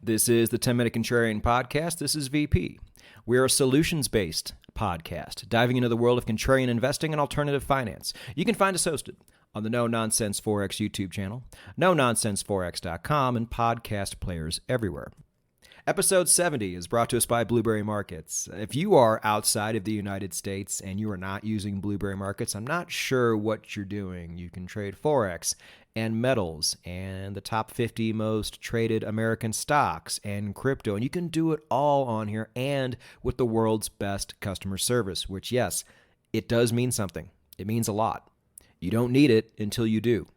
This is the 10-Minute Contrarian Podcast. This is VP. We're a solutions-based podcast, diving into the world of contrarian investing and alternative finance. You can find us hosted on the No Nonsense Forex YouTube channel, NoNonsenseForex.com, and podcast players everywhere. Episode 70 is brought to us by Blueberry Markets. If you are outside of the United States and you are not using Blueberry Markets, I'm not sure what you're doing. You can trade Forex and metals and the top 50 most traded American stocks and crypto, and you can do it all on here and with the world's best customer service, which, yes, it does mean something. It means a lot. You don't need it until you do.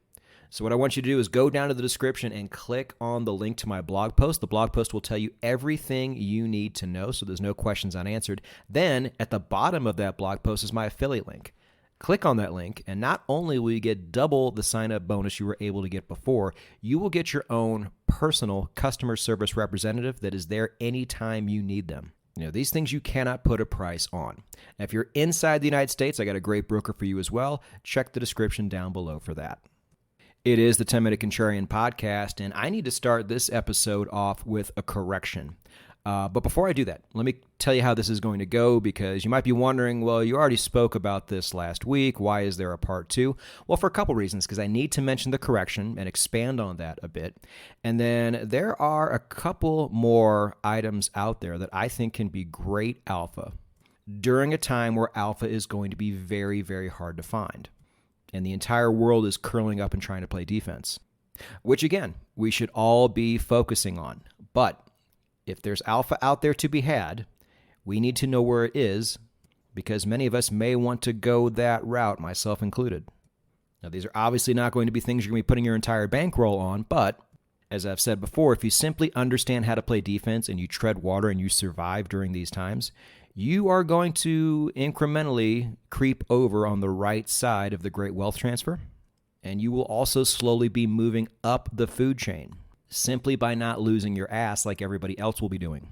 So what I want you to do is go down to the description and click on the link to my blog post. The blog post will tell you everything you need to know, so there's no questions unanswered. Then at the bottom of that blog post is my affiliate link. Click on that link, and not only will you get double the sign-up bonus you were able to get before, you will get your own personal customer service representative that is there anytime you need them. You know, these things you cannot put a price on. Now, if you're inside the United States, I got a great broker for you as well. Check the description down below for that. It is the 10-Minute Contrarian Podcast, and I need to start this episode off with a correction. But before I do that, let me tell you how this is going to go, because you might be wondering, well, you already spoke about this last week. Why is there a part two? Well, for a couple reasons, because I need to mention the correction and expand on that a bit. And then there are a couple more items out there that I think can be great alpha during a time where alpha is going to be very, very hard to find. And the entire world is curling up and trying to play defense, which, again, we should all be focusing on. But if there's alpha out there to be had, we need to know where it is, because many of us may want to go that route, myself included. Now, these are obviously not going to be things you're going to be putting your entire bankroll on, but as I've said before, if you simply understand how to play defense and you tread water and you survive during these times, you are going to incrementally creep over on the right side of the great wealth transfer, and you will also slowly be moving up the food chain simply by not losing your ass like everybody else will be doing.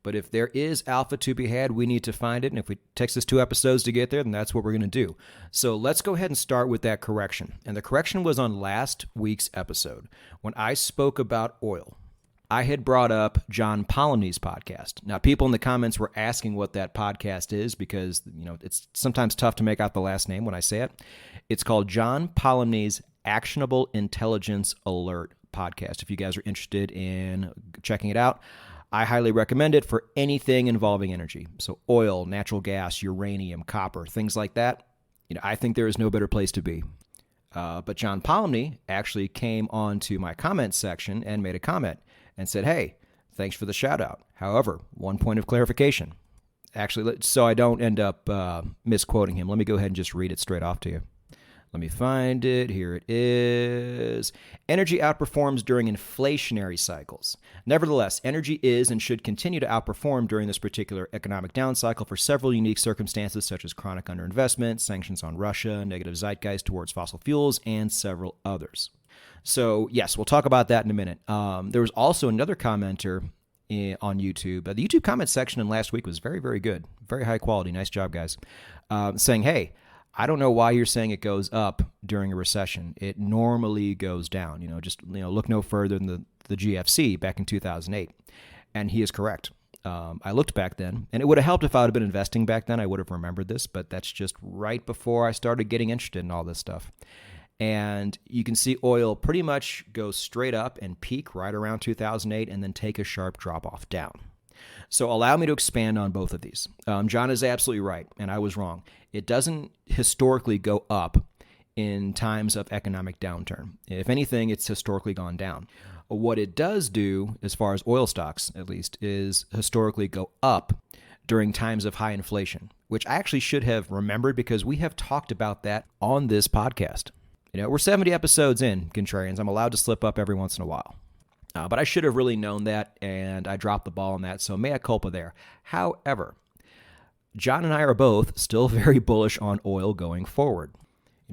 But if there is alpha to be had, we need to find it, and if it takes us 2 episodes to get there, then that's what we're going to do. So let's go ahead and start with that correction. And the correction was on last week's episode when I spoke about oil. I had brought up John Polomny's podcast. Now, people in the comments were asking what that podcast is because, you know, it's sometimes tough to make out the last name when I say it. It's called John Polomny's Actionable Intelligence Alert podcast. If you guys are interested in checking it out, I highly recommend it for anything involving energy. So oil, natural gas, uranium, copper, things like that. You know, I think there is no better place to be. But John Polomny actually came onto my comment section and made a comment and said, hey, thanks for the shout out. However, one point of clarification. Actually, so I don't end up misquoting him, let me go ahead and just read it straight off to you. Let me find it. Here it is. Energy outperforms during inflationary cycles. Nevertheless, energy is and should continue to outperform during this particular economic down cycle for several unique circumstances, such as chronic underinvestment, sanctions on Russia, negative zeitgeist towards fossil fuels, and several others. So, yes, we'll talk about that in a minute. There was also another commenter on YouTube. The YouTube comment section in last week was very, very good. Very high quality. Nice job, guys. Saying, hey, I don't know why you're saying it goes up during a recession. It normally goes down. Look no further than the GFC back in 2008. And he is correct. I looked back then, and it would have helped if I would have been investing back then. I would have remembered this, but that's just right before I started getting interested in all this stuff. And you can see oil pretty much go straight up and peak right around 2008 and then take a sharp drop off down. So allow me to expand on both of these. John is absolutely right, and I was wrong. It doesn't historically go up in times of economic downturn. If anything, it's historically gone down. What it does do, as far as oil stocks at least, is historically go up during times of high inflation, which I actually should have remembered because we have talked about that on this podcast. We're 70 episodes in, Contrarians. I'm allowed to slip up every once in a while. But I should have really known that, and I dropped the ball on that, so mea culpa there. However, John and I are both still very bullish on oil going forward.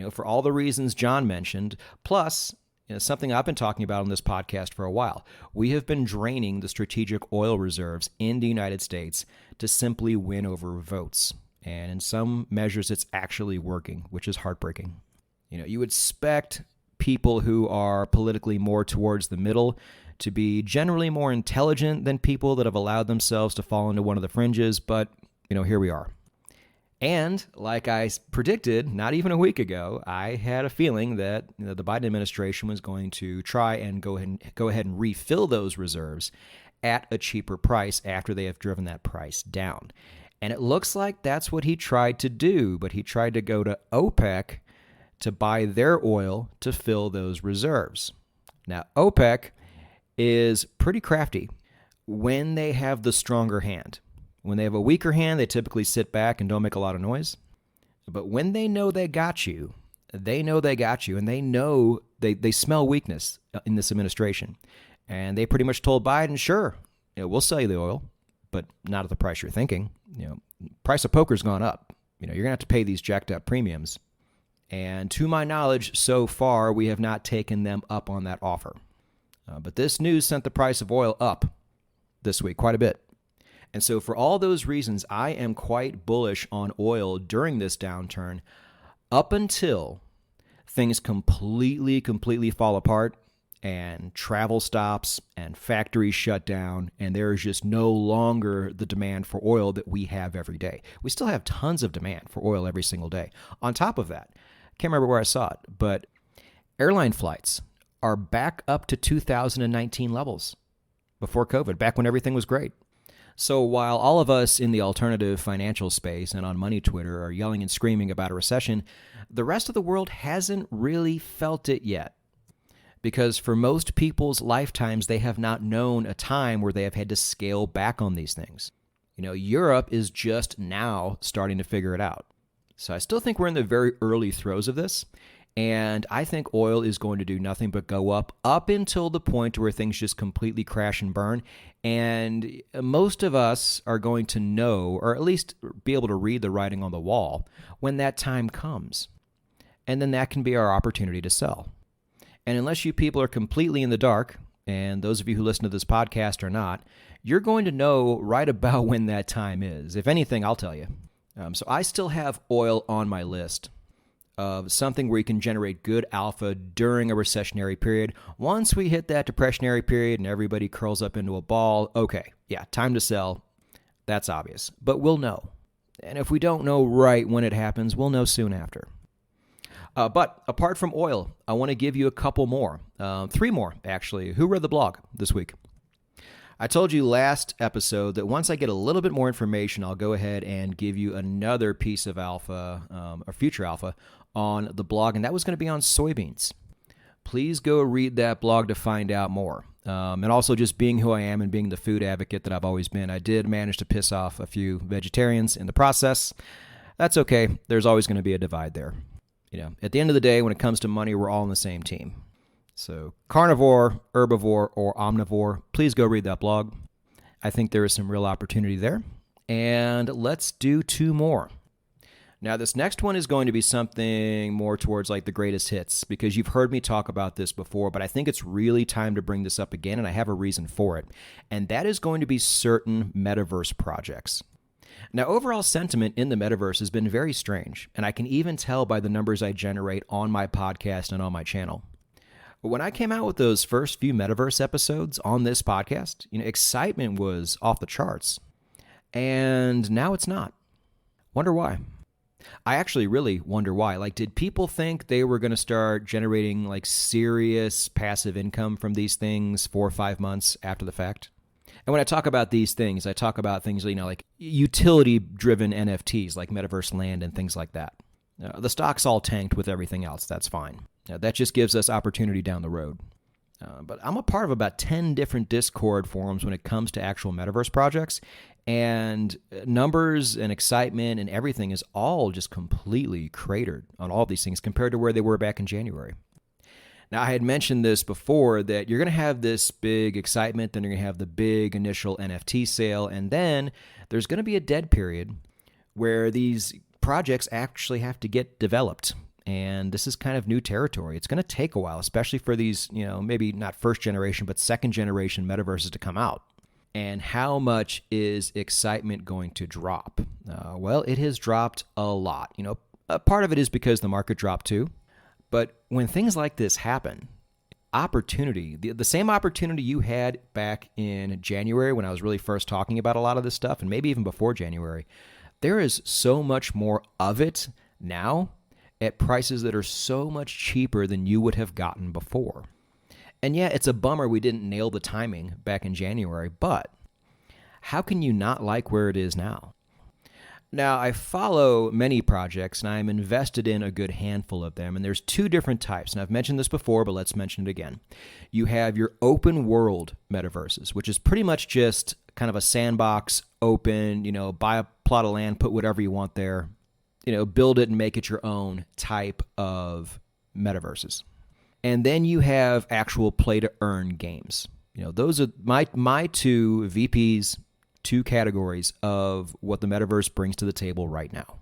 For all the reasons John mentioned, plus something I've been talking about on this podcast for a while. We have been draining the strategic oil reserves in the United States to simply win over votes. And in some measures, it's actually working, which is heartbreaking. You would expect people who are politically more towards the middle to be generally more intelligent than people that have allowed themselves to fall into one of the fringes, but, here we are. And like I predicted not even a week ago, I had a feeling that the Biden administration was going to try and go ahead and refill those reserves at a cheaper price after they have driven that price down. And it looks like that's what he tried to do, but he tried to go to OPEC to buy their oil to fill those reserves. Now, OPEC is pretty crafty when they have the stronger hand. When they have a weaker hand, they typically sit back and don't make a lot of noise. But when they know they got you, and they know they smell weakness in this administration. And they pretty much told Biden, sure, we'll sell you the oil, but not at the price you're thinking. Price of poker's gone up. You're going to have to pay these jacked up premiums. And to my knowledge, so far, we have not taken them up on that offer. But this news sent the price of oil up this week quite a bit. And so for all those reasons, I am quite bullish on oil during this downturn up until things completely fall apart and travel stops and factories shut down and there is just no longer the demand for oil that we have every day. We still have tons of demand for oil every single day. On top of that, I can't remember where I saw it, but airline flights are back up to 2019 levels before COVID, back when everything was great. So while all of us in the alternative financial space and on Money Twitter are yelling and screaming about a recession, the rest of the world hasn't really felt it yet. Because for most people's lifetimes, they have not known a time where they have had to scale back on these things. Europe is just now starting to figure it out. So I still think we're in the very early throes of this. And I think oil is going to do nothing but go up until the point where things just completely crash and burn. And most of us are going to know, or at least be able to read the writing on the wall when that time comes. And then that can be our opportunity to sell. And unless you people are completely in the dark, and those of you who listen to this podcast are not, you're going to know right about when that time is. If anything, I'll tell you. So I still have oil on my list of something where you can generate good alpha during a recessionary period. Once we hit that depressionary period and everybody curls up into a ball, okay, yeah, time to sell. That's obvious. But we'll know. And if we don't know right when it happens, we'll know soon after. But apart from oil, I want to give you a couple more. 3 more, actually. Who read the blog this week? I told you last episode that once I get a little bit more information, I'll go ahead and give you another piece of alpha, or future alpha, on the blog, and that was going to be on soybeans. Please go read that blog to find out more. And also just being who I am and being the food advocate that I've always been, I did manage to piss off a few vegetarians in the process. That's okay. There's always going to be a divide there. At the end of the day, when it comes to money, we're all on the same team. So carnivore, herbivore, or omnivore, please go read that blog. I think there is some real opportunity there. And let's do 2 more. Now, this next one is going to be something more towards like the greatest hits, because you've heard me talk about this before, but I think it's really time to bring this up again, and I have a reason for it. And that is going to be certain metaverse projects. Now, overall sentiment in the metaverse has been very strange, and I can even tell by the numbers I generate on my podcast and on my channel. When I came out with those first few metaverse episodes on this podcast, excitement was off the charts, and now it's not. Wonder why? I actually really wonder why. Did people think they were going to start generating serious passive income from these things 4 or 5 months after the fact? And when I talk about these things, I talk about things, like utility-driven NFTs, like Metaverse Land and things like that. The stock's all tanked with everything else. That's fine. That just gives us opportunity down the road. But I'm a part of about 10 different Discord forums when it comes to actual Metaverse projects, and numbers and excitement and everything is all just completely cratered on all these things compared to where they were back in January. Now, I had mentioned this before, that you're going to have this big excitement, then you're going to have the big initial NFT sale, and then there's going to be a dead period where these projects actually have to get developed. And this is kind of new territory. It's going to take a while, especially for these, maybe not first generation, but second generation metaverses to come out. And how much is excitement going to drop? Well, it has dropped a lot. A part of it is because the market dropped too. But when things like this happen, opportunity, the same opportunity you had back in January when I was really first talking about a lot of this stuff, and maybe even before January, there is so much more of it now at prices that are so much cheaper than you would have gotten before. And yeah, it's a bummer we didn't nail the timing back in January, but how can you not like where it is now? Now, I follow many projects, and I'm invested in a good handful of them, and there's two different types, and I've mentioned this before, but let's mention it again. You have your open world metaverses, which is pretty much just kind of a sandbox, open, buy a plot of land, put whatever you want there, build it and make it your own type of metaverses. And then you have actual play-to-earn games. Those are my two VPs, two categories of what the metaverse brings to the table right now.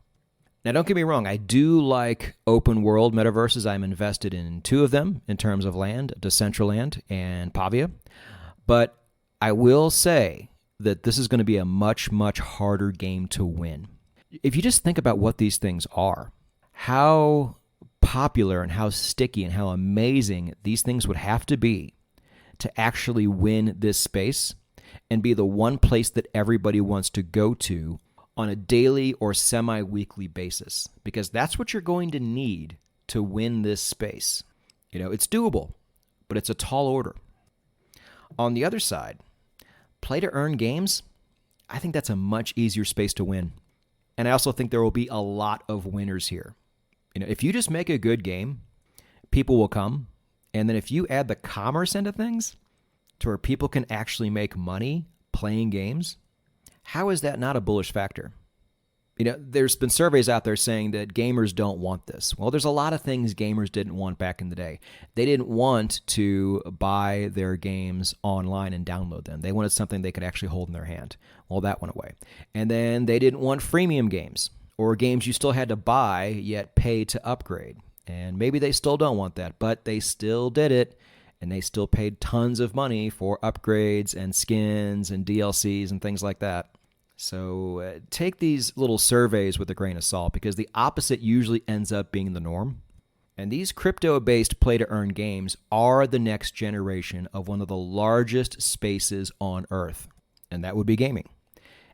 Now, don't get me wrong. I do like open world metaverses. I'm invested in two of them in terms of land, Decentraland and Pavia. But I will say that this is going to be a much, much harder game to win. If you just think about what these things are, how popular and how sticky and how amazing these things would have to be to actually win this space and be the one place that everybody wants to go to on a daily or semi-weekly basis, because that's what you're going to need to win this space. It's doable, but it's a tall order. On the other side, play-to-earn games, I think that's a much easier space to win. And I also think there will be a lot of winners here. If you just make a good game, people will come. And then if you add the commerce into things to where people can actually make money playing games, how is that not a bullish factor? There's been surveys out there saying that gamers don't want this. Well, there's a lot of things gamers didn't want back in the day. They didn't want to buy their games online and download them. They wanted something they could actually hold in their hand. Well, that went away. And then they didn't want freemium games or games you still had to buy yet pay to upgrade. And maybe they still don't want that, but they still did it. And they still paid tons of money for upgrades and skins and DLCs and things like that. So take these little surveys with a grain of salt, because the opposite usually ends up being the norm. And these crypto-based play-to-earn games are the next generation of one of the largest spaces on Earth, and that would be gaming.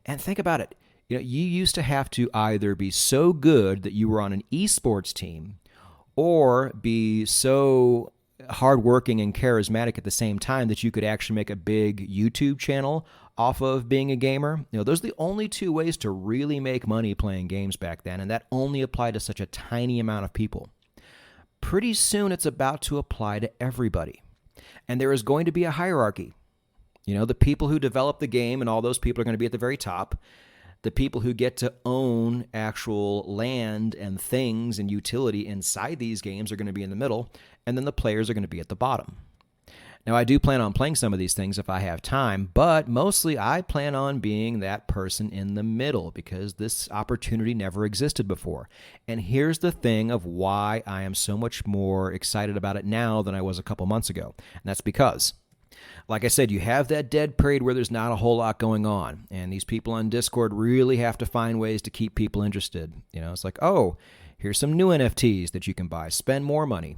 And think about it. You used to have to either be so good that you were on an esports team or be so hardworking and charismatic at the same time that you could actually make a big YouTube channel off of being a gamer. Those are the only two ways to really make money playing games back then, and that only applied to such a tiny amount of people. Pretty soon it's about to apply to everybody, and there is going to be a hierarchy. The people who develop the game and all those people are going to be at the very top. The people who get to own actual land and things and utility inside these games are going to be in the middle, and then the players are going to be at the bottom. Now, I do plan on playing some of these things if I have time, but mostly I plan on being that person in the middle because this opportunity never existed before. And here's the thing of why I am so much more excited about it now than I was a couple months ago. And that's because, like I said, you have that dead period where there's not a whole lot going on. And these people on Discord really have to find ways to keep people interested. It's like, oh, here's some new NFTs that you can buy. Spend more money.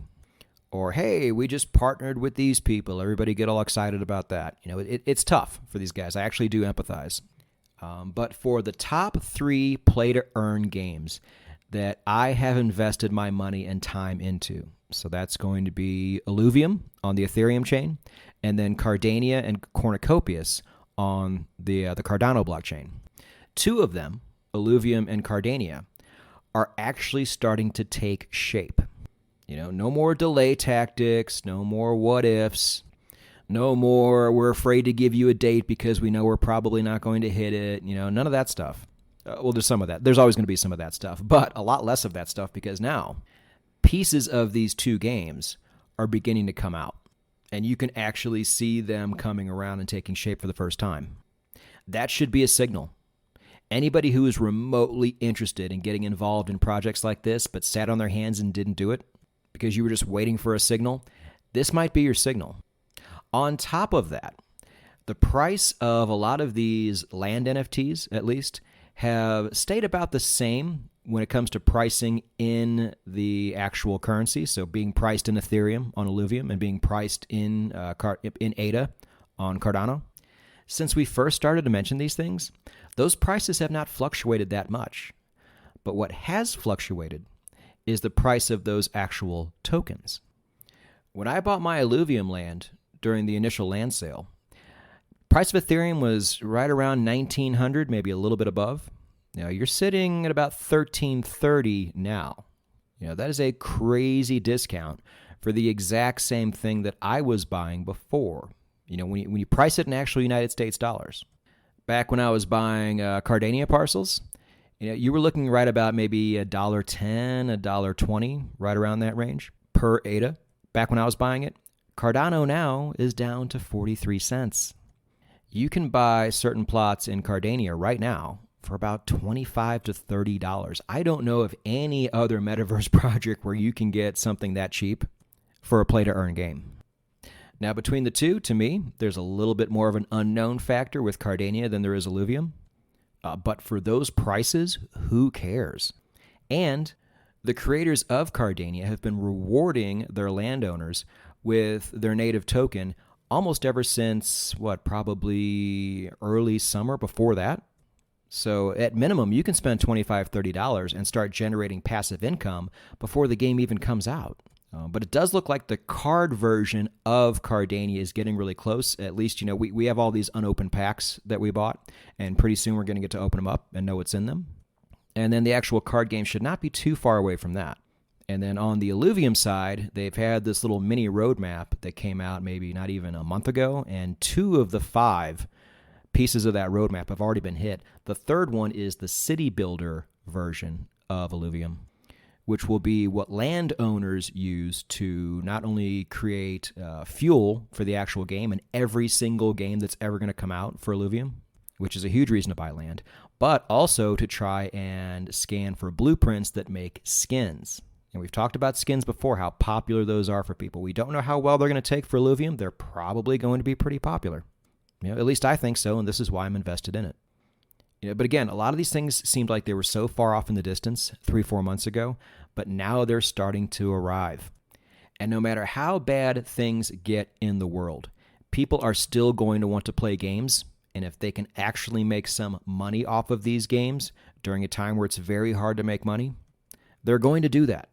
Or, hey, we just partnered with these people. Everybody get all excited about that. It's tough for these guys. I actually do empathize. But for the top 3 play-to-earn games that I have invested my money and time into, so that's going to be Illuvium on the Ethereum chain, and then Cardania and Cornucopias on the Cardano blockchain. 2 of them, Illuvium and Cardania, are actually starting to take shape. No more delay tactics, no more what ifs, no more we're afraid to give you a date because we know we're probably not going to hit it, none of that stuff. Well, there's some of that. There's always going to be some of that stuff, but a lot less of that stuff because now pieces of these 2 games are beginning to come out, and you can actually see them coming around and taking shape for the first time. That should be a signal. Anybody who is remotely interested in getting involved in projects like this but sat on their hands and didn't do it because you were just waiting for a signal, this might be your signal. On top of that, the price of a lot of these land NFTs, at least, have stayed about the same when it comes to pricing in the actual currency. So being priced in Ethereum on Illuvium and being priced in ADA on Cardano. Since we first started to mention these things, those prices have not fluctuated that much. But what has fluctuated is the price of those actual tokens. When I bought my Illuvium land during the initial land sale, price of Ethereum was right around 1,900, maybe a little bit above. Now you're sitting at about 1,330 now. That is a crazy discount for the exact same thing that I was buying before. When you price it in actual United States dollars. Back when I was buying Cardania parcels, you were looking right about maybe $1.10, $1.20, right around that range per ADA. Back when I was buying it, Cardano now is down to 43 cents. You can buy certain plots in Cardania right now for about $25 to $30. I don't know of any other metaverse project where you can get something that cheap for a play-to-earn game. Now, between the two, to me, there's a little bit more of an unknown factor with Cardania than there is Illuvium. But for those prices, who cares? And the creators of Cardania have been rewarding their landowners with their native token almost ever since, probably early summer before that. So at minimum, you can spend $25, $30 and start generating passive income before the game even comes out. But it does look like the card version of Cardania is getting really close. At least, we have all these unopened packs that we bought, and pretty soon we're going to get to open them up and know what's in them. And then the actual card game should not be too far away from that. And then on the Illuvium side, they've had this little mini roadmap that came out maybe not even a month ago, and 2 of the 5 pieces of that roadmap have already been hit. The third one is the city builder version of Illuvium, which will be what landowners use to not only create fuel for the actual game in every single game that's ever going to come out for Illuvium, which is a huge reason to buy land, but also to try and scan for blueprints that make skins. And we've talked about skins before, how popular those are for people. We don't know how well they're going to take for Illuvium. They're probably going to be pretty popular. At least I think so, and this is why I'm invested in it. But again, a lot of these things seemed like they were so far off in the distance 3-4 months ago, but now they're starting to arrive. And no matter how bad things get in the world, people are still going to want to play games. And if they can actually make some money off of these games during a time where it's very hard to make money, they're going to do that.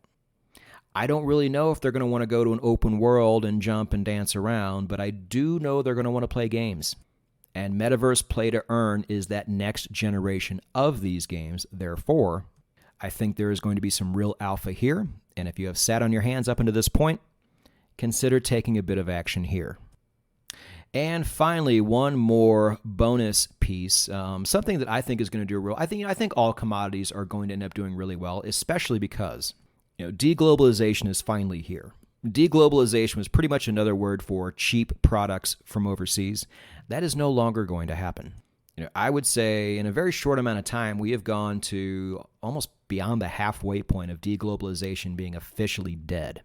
I don't really know if they're going to want to go to an open world and jump and dance around, but I do know they're going to want to play games. And Metaverse Play to Earn is that next generation of these games. Therefore, I think there is going to be some real alpha here. And if you have sat on your hands up until this point, consider taking a bit of action here. And finally, one more bonus piece, something that I think is going to do real. I think all commodities are going to end up doing really well, especially because deglobalization is finally here. Deglobalization was pretty much another word for cheap products from overseas. That is no longer going to happen. I would say in a very short amount of time, we have gone to almost beyond the halfway point of deglobalization being officially dead.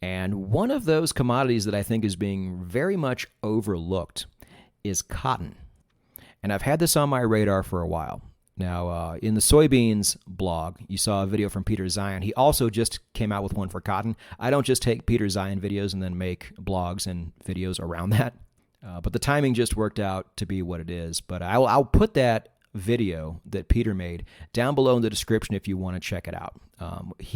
And one of those commodities that I think is being very much overlooked is cotton. And I've had this on my radar for a while. Now, in the Soybeans blog, you saw a video from Peter Zeihan. He also just came out with one for cotton. I don't just take Peter Zeihan videos and then make blogs and videos around that. But the timing just worked out to be what it is. But I'll put that video that Peter made down below in the description if you want to check it out.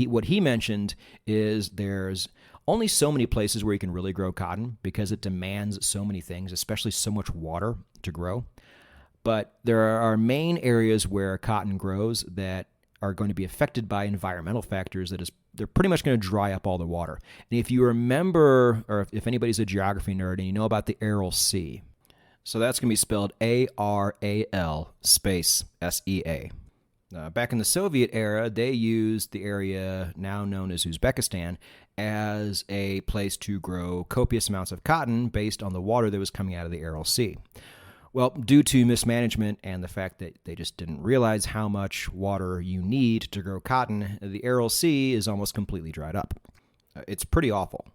What he mentioned is there's only so many places where you can really grow cotton because it demands so many things, especially so much water to grow. But there are main areas where cotton grows that are going to be affected by environmental factors they're pretty much going to dry up all the water. And if you remember, or if anybody's a geography nerd and you know about the Aral Sea, so that's going to be spelled ARAL space SEA. Back in the Soviet era, they used the area now known as Uzbekistan as a place to grow copious amounts of cotton based on the water that was coming out of the Aral Sea. Well, due to mismanagement and the fact that they just didn't realize how much water you need to grow cotton, the Aral Sea is almost completely dried up. It's pretty awful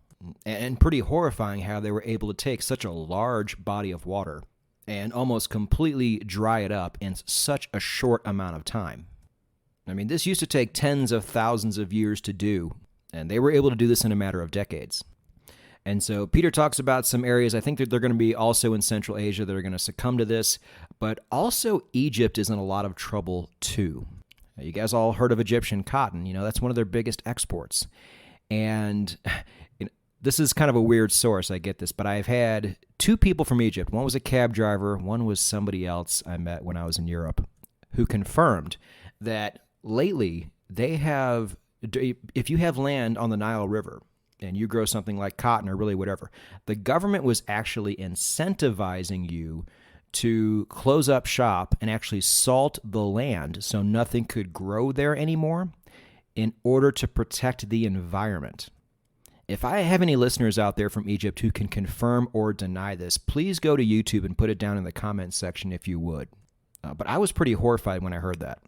and pretty horrifying how they were able to take such a large body of water and almost completely dry it up in such a short amount of time. I mean, this used to take tens of thousands of years to do, and they were able to do this in a matter of decades. And so Peter talks about some areas, I think that they're going to be also in Central Asia that are going to succumb to this, but also Egypt is in a lot of trouble too. You guys all heard of Egyptian cotton. That's one of their biggest exports. And this is kind of a weird source, I get this, but I've had two people from Egypt. One was a cab driver, one was somebody else I met when I was in Europe, who confirmed that lately they have, if you have land on the Nile River and you grow something like cotton or really whatever, the government was actually incentivizing you to close up shop and actually salt the land so nothing could grow there anymore in order to protect the environment. If I have any listeners out there from Egypt who can confirm or deny this, please go to YouTube and put it down in the comments section if you would. But I was pretty horrified when I heard that.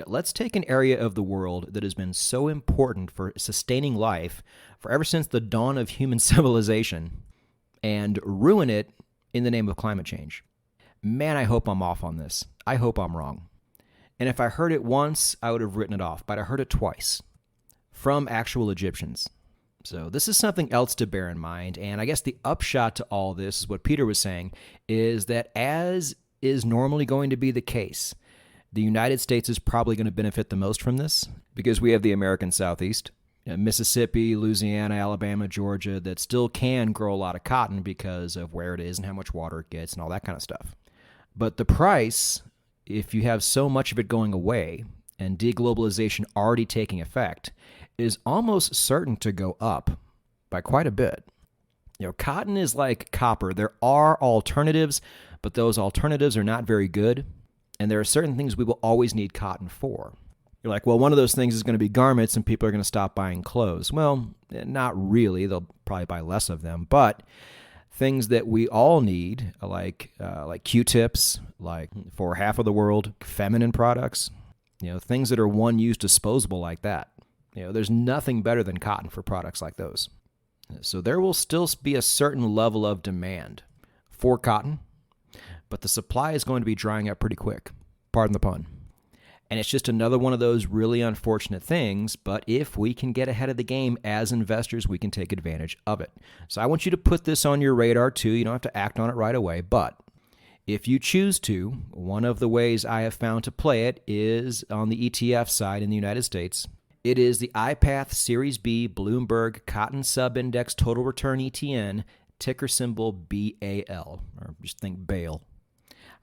Let's take an area of the world that has been so important for sustaining life for ever since the dawn of human civilization and ruin it in the name of climate change. Man, I hope I'm off on this. I hope I'm wrong. And if I heard it once, I would have written it off, but I heard it twice from actual Egyptians. So this is something else to bear in mind, and I guess the upshot to all this, what Peter was saying, is that as is normally going to be the case, the United States is probably going to benefit the most from this because we have the American Southeast, Mississippi, Louisiana, Alabama, Georgia, that still can grow a lot of cotton because of where it is and how much water it gets and all that kind of stuff. But the price, if you have so much of it going away and deglobalization already taking effect, is almost certain to go up by quite a bit. Cotton is like copper. There are alternatives, but those alternatives are not very good. And there are certain things we will always need cotton for. You're like, well, one of those things is going to be garments and people are going to stop buying clothes. Well, not really. They'll probably buy less of them. But things that we all need, like Q-tips, like for half of the world, feminine products, things that are one-use disposable like that. There's nothing better than cotton for products like those. So there will still be a certain level of demand for cotton, but the supply is going to be drying up pretty quick. Pardon the pun. And it's just another one of those really unfortunate things, but if we can get ahead of the game as investors, we can take advantage of it. So I want you to put this on your radar too. You don't have to act on it right away, but if you choose to, one of the ways I have found to play it is on the ETF side in the United States. It is the iPath Series B Bloomberg Cotton Subindex Total Return ETN, ticker symbol BAL, or just think BAL.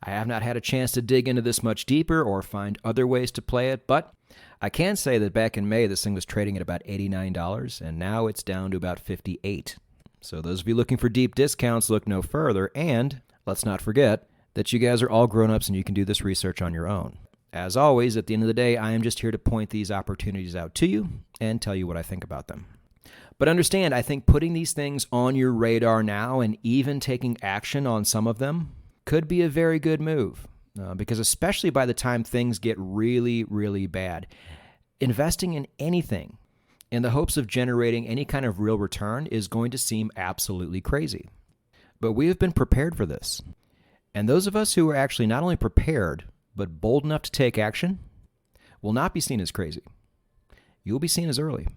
I have not had a chance to dig into this much deeper or find other ways to play it, but I can say that back in May, this thing was trading at about $89, and now it's down to about $58. So those of you looking for deep discounts, look no further, and let's not forget that you guys are all grown-ups and you can do this research on your own. As always, at the end of the day, I am just here to point these opportunities out to you and tell you what I think about them. But understand, I think putting these things on your radar now and even taking action on some of them could be a very good move because especially by the time things get really, really bad, investing in anything in the hopes of generating any kind of real return is going to seem absolutely crazy. But we have been prepared for this. And those of us who are actually not only prepared, but bold enough to take action will not be seen as crazy. You'll be seen as early.